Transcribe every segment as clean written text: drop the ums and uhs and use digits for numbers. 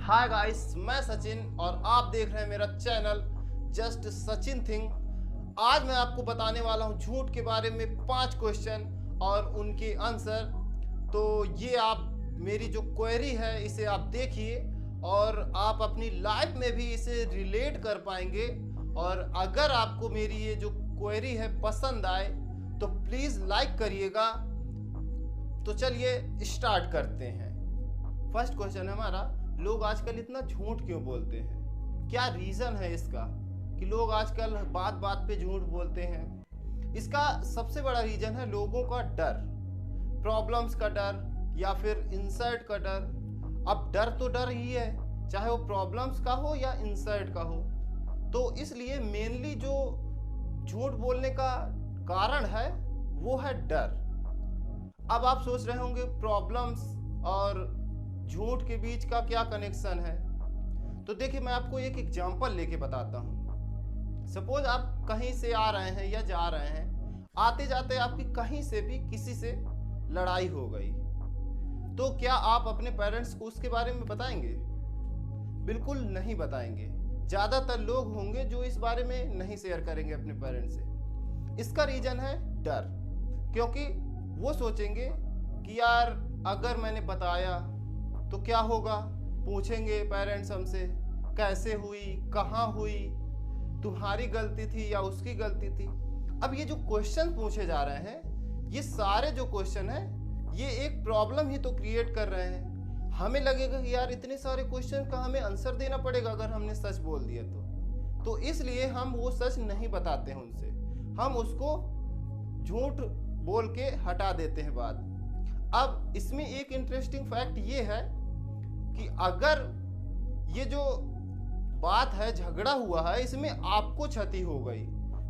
Hi guys, मैं सचिन और आप देख रहे हैं मेरा चैनल जस्ट सचिन थिंग। आज मैं आपको बताने वाला हूं झूठ के बारे में 5 क्वेश्चन और उनके आंसर। तो ये आप मेरी जो क्वेरी है इसे आप देखिए और आप अपनी लाइफ में भी इसे रिलेट कर पाएंगे। और अगर आपको मेरी ये जो क्वेरी है पसंद आए तो प्लीज़ लाइक करिएगा। तो चलिए स्टार्ट करते हैं। फर्स्ट क्वेश्चन है हमारा, लोग आजकल इतना झूठ क्यों बोलते हैं? क्या रीज़न है इसका कि लोग आजकल बात बात पे झूठ बोलते हैं? इसका सबसे बड़ा रीज़न है लोगों का डर, प्रॉब्लम्स का डर या फिर इंसल्ट का डर। अब डर तो डर ही है, चाहे वो प्रॉब्लम्स का हो या इंसल्ट का हो। तो इसलिए मेनली जो झूठ बोलने का कारण है वो है डर। अब आप सोच रहे होंगे प्रॉब्लम्स और झूठ के बीच का क्या कनेक्शन है? तो देखिए, मैं आपको एक एग्जांपल लेके बताता हूँ। सपोज आप कहीं से आ रहे हैं या जा रहे हैं, आते जाते आपकी कहीं से भी किसी से लड़ाई हो गई, तो क्या आप अपने पेरेंट्स को उसके बारे में बताएंगे? बिल्कुल नहीं बताएंगे। ज़्यादातर लोग होंगे जो इस बारे में नहीं शेयर करेंगे अपने पेरेंट्स से। इसका रीज़न है डर, क्योंकि वो सोचेंगे कि यार अगर मैंने बताया तो क्या होगा। पूछेंगे पेरेंट्स हमसे कैसे हुई, कहाँ हुई, तुम्हारी गलती थी या उसकी गलती थी। अब ये जो क्वेश्चन पूछे जा रहे हैं, ये सारे जो क्वेश्चन हैं ये एक प्रॉब्लम ही तो क्रिएट कर रहे हैं। हमें लगेगा कि यार इतने सारे क्वेश्चन का हमें आंसर देना पड़ेगा अगर हमने सच बोल दिया तो इसलिए हम वो सच नहीं बताते हैं उनसे, हम उसको झूठ बोल के हटा देते हैं बात। अब इसमें एक इंटरेस्टिंग फैक्ट ये है कि अगर ये जो बात है, झगड़ा हुआ है, इसमें आपको क्षति हो गई,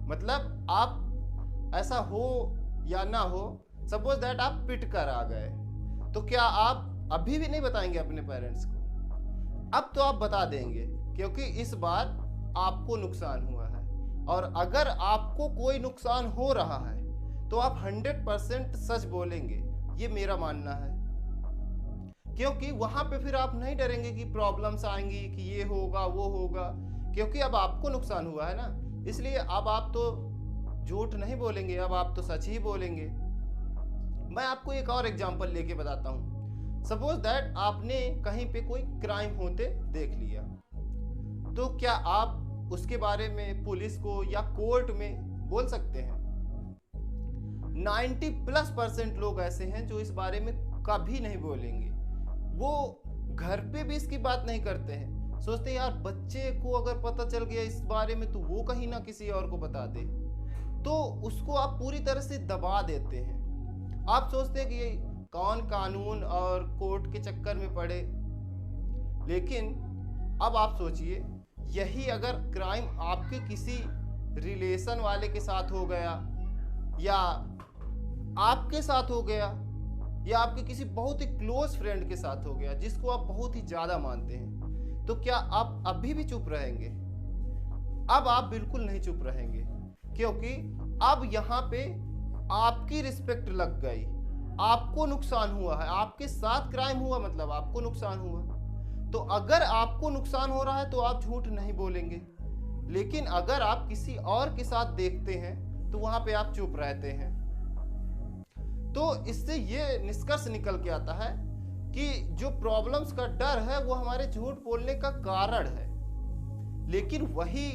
मतलब आप ऐसा हो या ना हो, सपोज दैट आप पिट कर आ गए, तो क्या आप अभी भी नहीं बताएंगे अपने पेरेंट्स को? अब तो आप बता देंगे, क्योंकि इस बार आपको नुकसान हुआ है। और अगर आपको कोई नुकसान हो रहा है तो आप 100% सच बोलेंगे, ये मेरा मानना है। क्योंकि वहां पे फिर आप नहीं डरेंगे कि प्रॉब्लम्स आएंगी, कि ये होगा वो होगा, क्योंकि अब आपको नुकसान हुआ है ना। इसलिए अब आप तो झूठ नहीं बोलेंगे, अब आप तो सच ही बोलेंगे। मैं आपको एक और एग्जांपल लेके बताता हूँ। सपोज दैट आपने कहीं पे कोई क्राइम होते देख लिया, तो क्या आप उसके बारे में पुलिस को या कोर्ट में बोल सकते हैं? 90+% लोग ऐसे हैं जो इस बारे में कभी नहीं बोलेंगे। वो घर पे भी इसकी बात नहीं करते हैं, सोचते हैं यार बच्चे को अगर पता चल गया इस बारे में तो वो कहीं ना किसी और को बता दे, तो उसको आप पूरी तरह से दबा देते हैं। आप सोचते हैं कि ये कौन कानून और कोर्ट के चक्कर में पड़े। लेकिन अब आप सोचिए, यही अगर क्राइम आपके किसी रिलेशन वाले के साथ हो गया, या आपके साथ हो गया, या आपके किसी बहुत ही क्लोज फ्रेंड के साथ हो गया जिसको आप बहुत ही ज़्यादा मानते हैं, तो क्या आप अभी भी चुप रहेंगे? अब आप बिल्कुल नहीं चुप रहेंगे, क्योंकि अब यहाँ पे आपकी रिस्पेक्ट लग गई, आपको नुकसान हुआ है, आपके साथ क्राइम हुआ, मतलब आपको नुकसान हुआ। तो अगर आपको नुकसान हो रहा है तो आप झूठ नहीं बोलेंगे। लेकिन अगर आप किसी और के साथ देखते हैं तो वहाँ पे आप चुप रहते हैं। तो इससे ये निष्कर्ष निकल के आता है कि जो प्रॉब्लम्स का डर है वो हमारे झूठ बोलने का कारण है। लेकिन वही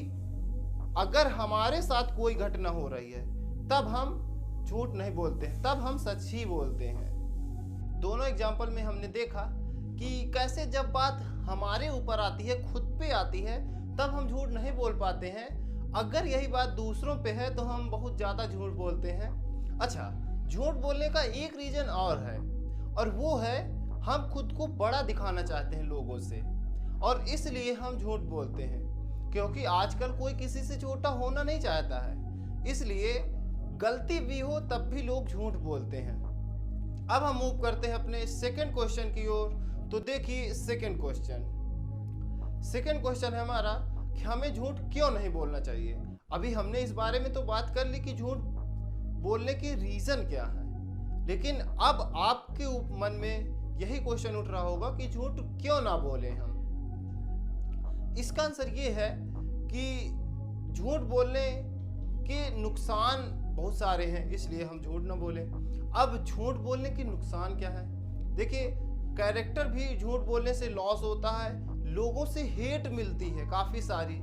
अगर हमारे साथ कोई घटना हो रही है तब हम झूठ नहीं बोलते हैं, तब हम सच ही बोलते हैं। दोनों एग्जाम्पल में हमने देखा कि कैसे जब बात हमारे ऊपर आती है, खुद पे आती है, तब हम झूठ नहीं बोल पाते हैं। अगर यही बात दूसरों पे है तो हम बहुत ज़्यादा झूठ बोलते हैं। अच्छा, झूठ बोलने का एक रीजन और है, और वो है हम खुद को बड़ा दिखाना चाहते हैं लोगों से, और इसलिए हम झूठ बोलते हैं। क्योंकि आजकल कोई किसी से छोटा होना नहीं चाहता है, इसलिए गलती भी हो तब भी लोग झूठ बोलते हैं। अब हम मूव करते हैं अपने सेकंड क्वेश्चन की ओर। तो देखिए, सेकंड क्वेश्चन है हमारा कि हमें झूठ क्यों नहीं बोलना चाहिए। अभी हमने इस बारे में तो बात कर ली कि झूठ बोलने की रीज़न क्या है, लेकिन अब आपके मन में यही क्वेश्चन उठ रहा होगा कि झूठ क्यों ना बोले हम। इसका आंसर ये है कि झूठ बोलने के नुकसान बहुत सारे हैं, इसलिए हम झूठ ना बोलें। अब झूठ बोलने के नुकसान क्या है? देखिए, कैरेक्टर भी झूठ बोलने से लॉस होता है, लोगों से हेट मिलती है काफ़ी सारी,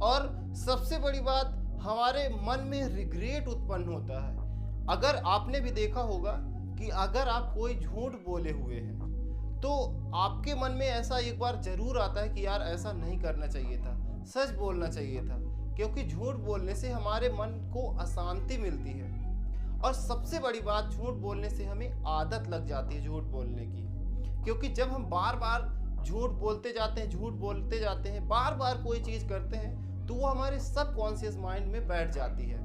और सबसे बड़ी बात, हमारे मन में रिग्रेट उत्पन्न होता है। अगर आपने भी देखा होगा कि अगर आप कोई झूठ बोले हुए हैं तो आपके मन में ऐसा एक बार जरूर आता है कि यार ऐसा नहीं करना चाहिए था, सच बोलना चाहिए था, क्योंकि झूठ बोलने से हमारे मन को अशांति मिलती है। और सबसे बड़ी बात, झूठ बोलने से हमें आदत लग जाती है झूठ बोलने की, क्योंकि जब हम बार बार झूठ बोलते जाते हैं, झूठ बोलते जाते हैं, बार बार कोई चीज़ करते हैं, तो वो हमारे सबकॉन्शियस माइंड में बैठ जाती है।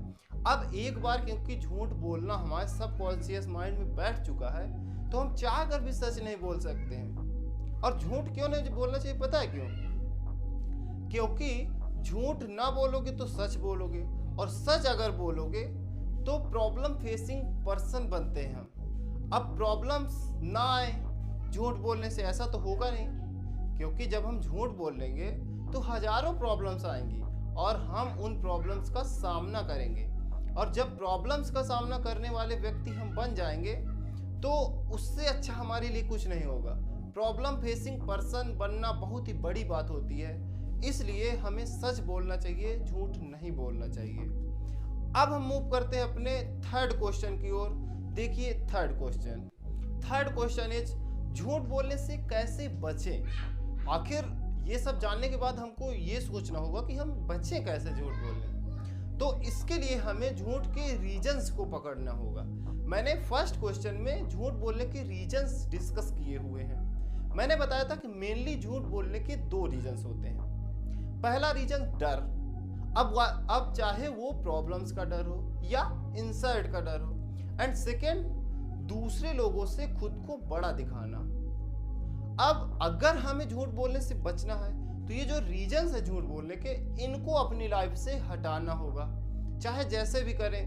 अब एक बार क्योंकि झूठ बोलना हमारे सबकॉन्शियस माइंड में बैठ चुका है, तो हम चाह कर भी सच नहीं बोल सकते हैं। और झूठ क्यों नहीं बोलना चाहिए, पता है क्यों? क्योंकि झूठ ना बोलोगे तो सच बोलोगे, और सच अगर बोलोगे तो प्रॉब्लम फेसिंग पर्सन बनते हैं हम। अब प्रॉब्लम्स ना आए झूठ बोलने से, ऐसा तो होगा नहीं, क्योंकि जब हम झूठ बोलेंगे तो हजारों प्रॉब्लम्स आएंगी और हम उन प्रॉब्लम्स का सामना करेंगे। और जब प्रॉब्लम्स का सामना करने वाले व्यक्ति हम बन जाएंगे तो उससे अच्छा हमारे लिए कुछ नहीं होगा। प्रॉब्लम फेसिंग पर्सन बनना बहुत ही बड़ी बात होती है, इसलिए हमें सच बोलना चाहिए, झूठ नहीं बोलना चाहिए। अब हम मूव करते हैं अपने थर्ड क्वेश्चन की ओर। देखिए थर्ड क्वेश्चन इज, झूठ बोलने से कैसे बचें? आखिर ये सब जानने के बाद हमको ये सोचना होगा कि हम बचें कैसे झूठ बोलने। तो इसके लिए हमें झूठ के रीजंस को पकड़ना होगा। मैंने फर्स्ट क्वेश्चन में झूठ बोलने के रीजंस डिस्कस किए हुए हैं। मैंने बताया था कि मेनली झूठ बोलने के 2 रीजंस होते हैं। पहला रीजन डर, अब चाहे वो प्रॉब्लम्स का डर हो या इंसल्ट का डर हो। एंड सेकेंड, दूसरे लोगों से खुद को बड़ा दिखाना। अब अगर हमें झूठ बोलने से बचना है तो ये जो रीजंस है झूठ बोलने के, इनको अपनी लाइफ से हटाना होगा, चाहे जैसे भी करें।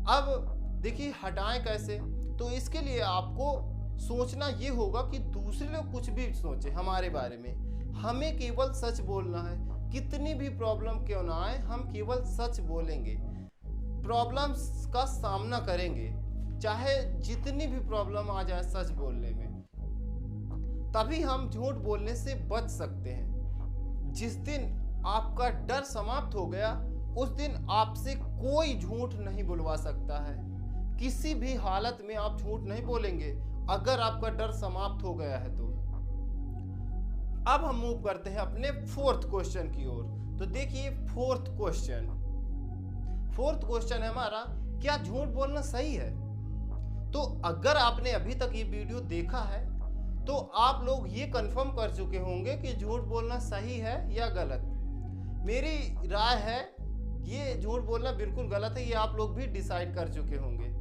अब देखिए हटाएं कैसे, तो इसके लिए आपको सोचना ये होगा कि दूसरे लोग कुछ भी सोचे हमारे बारे में, हमें केवल सच बोलना है। कितनी भी प्रॉब्लम क्यों ना आए, हम केवल सच बोलेंगे, प्रॉब्लम्स का सामना करेंगे, चाहे जितनी भी प्रॉब्लम आ जाए सच बोलने में, तभी हम झूठ बोलने से बच सकते हैं। जिस दिन आपका डर समाप्त हो गया, उस दिन आपसे कोई झूठ नहीं बुलवा सकता है। किसी भी हालत में आप झूठ नहीं बोलेंगे अगर आपका डर समाप्त हो गया है तो। अब हम मूव करते हैं अपने फोर्थ क्वेश्चन की ओर। तो देखिए फोर्थ क्वेश्चन है हमारा, क्या झूठ बोलना सही है? तो अगर आपने अभी तक ये वीडियो देखा है तो आप लोग ये कंफर्म कर चुके होंगे कि झूठ बोलना सही है या गलत। मेरी राय है ये झूठ बोलना बिल्कुल गलत है, ये आप लोग भी डिसाइड कर चुके होंगे।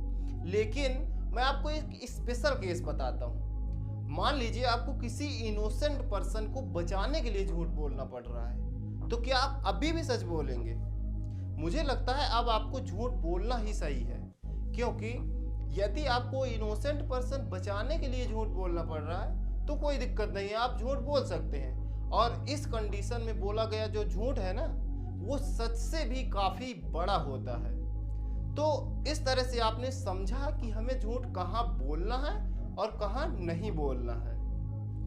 लेकिन मैं आपको एक स्पेशल केस बताता हूँ। मान लीजिए आपको किसी इनोसेंट पर्सन को बचाने के लिए झूठ बोलना पड़ रहा है, तो क्या आप अभी भी सच बोलेंगे? मुझे लगता है अब आपको झूठ बोलना ही सही है, क्योंकि यदि आपको इनोसेंट पर्सन बचाने के लिए झूठ बोलना पड़ रहा है तो कोई दिक्कत नहीं है, आप झूठ बोल सकते हैं। और इस कंडीशन में बोला गया जो झूठ है ना, वो सच से भी काफ़ी बड़ा होता है। तो इस तरह से आपने समझा कि हमें झूठ कहाँ बोलना है और कहाँ नहीं बोलना है।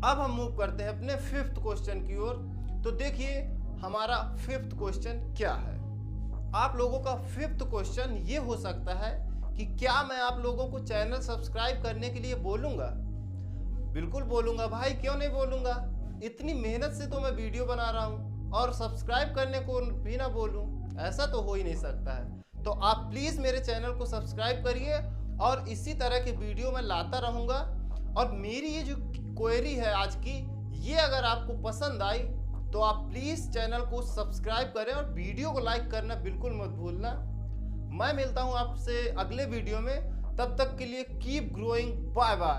अब हम मूव करते हैं अपने फिफ्थ क्वेश्चन की ओर। तो देखिए हमारा फिफ्थ क्वेश्चन क्या है। आप लोगों का फिफ्थ क्वेश्चन ये हो सकता है कि क्या मैं आप लोगों को चैनल सब्सक्राइब करने के लिए बोलूँगा? बिल्कुल बोलूँगा भाई, क्यों नहीं बोलूँगा। इतनी मेहनत से तो मैं वीडियो बना रहा हूँ और सब्सक्राइब करने को भी ना बोलूँ, ऐसा तो हो ही नहीं सकता है। तो आप प्लीज़ मेरे चैनल को सब्सक्राइब करिए और इसी तरह के वीडियो मैं लाता रहूँगा। और मेरी ये जो क्वेरी है आज की, ये अगर आपको पसंद आई तो आप प्लीज़ चैनल को सब्सक्राइब करें और वीडियो को लाइक करना बिल्कुल मत भूलना। मैं मिलता हूँ आपसे अगले वीडियो में, तब तक के लिए कीप ग्रोइंग, बाय बाय।